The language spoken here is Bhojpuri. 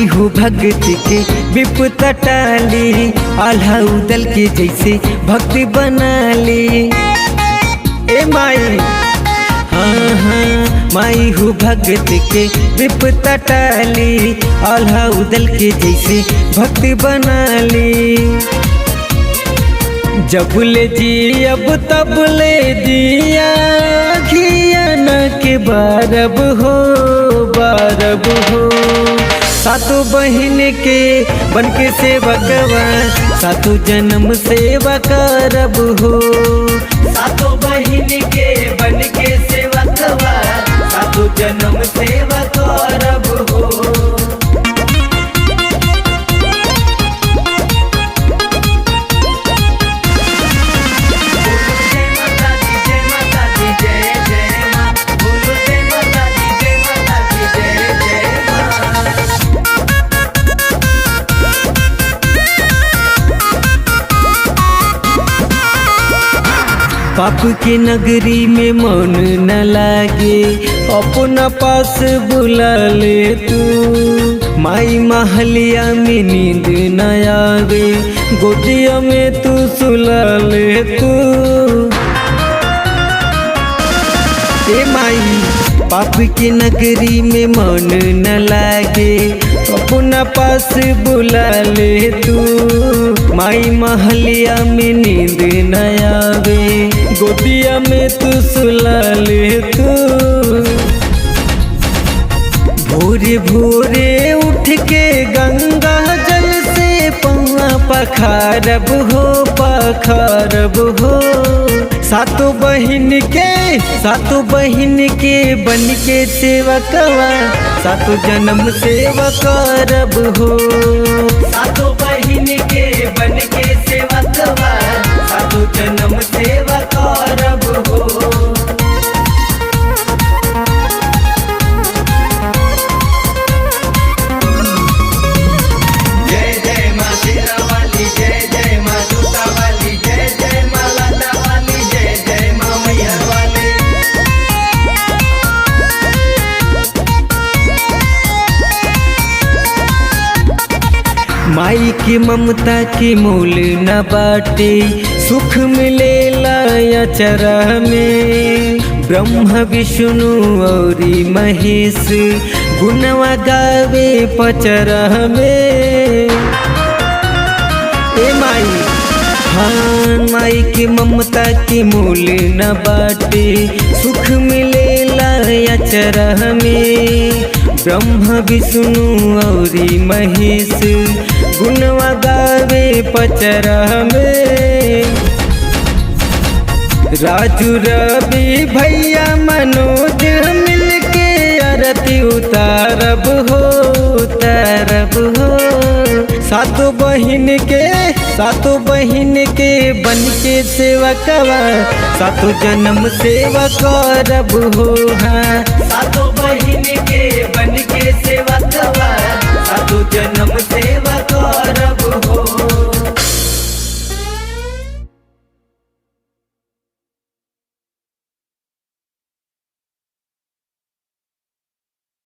माई हो भगत के विपता टाली, आल्हा उदल के जैसे भक्ति बना ली। ए माई हाँ हाँ माई हो भगत के विपता टाली, आल्हा उदल के जैसे भक्ति बना ली। जब ले जी अब तब ले दिया घियन के बारब हो बारब हो। सातों बहिन के बन के सेवकवा, सातों जन्म सेवा करब हो। सातों बहिन के बन के सेवकवा, सातों जन्म सेवा करब हो। पाप के नगरी में मन न लागे, अपना पास बुला ले तू। माई महलिया में नींद न आवे, गोदिया में तू सुला ले तू। ए माई पाप के नगरी में मन न लागे, अपना पास बुला ले तू। माई महलिया में नींद न आवे, गोदिया में तू सुला ले तू। भोरे भोरे उठ के गंगा जल से पौआ पखारब हो पखारब हो। सातों बहिन के बन के सेवकवा, सातों जन्म सेवा करब हो। सातों बहिन के बन के सेवकवा, सातों जन्म सेवा करब हो। जय जय माँ शेरा वाली, जय जय माँ जोता वाली, जय जय माँ लाटा वाली, जय जय माँ मैहर वाली। माई की ममता की मोल न बाटे, सुख मिलेला अचरा में। ब्रह्मा विष्णु और महेश गुणवा गावे पचरा में। ए माई हाँ माई की ममता की मोल न बाटे, सुख मिलेला अचरा में। ब्रह्मा विष्णु और महेश गुणवा गावे पचरा में। राजू रवि भैया मनोज मिलके आरती उतारब हो उतारब हो। सातों बहिन के बन के सेवकवा, सातों जन्म सेवा करब हो। हाँ सातों बहिन के बन के सेवकवा, सातों जन्म सेवा करब हो।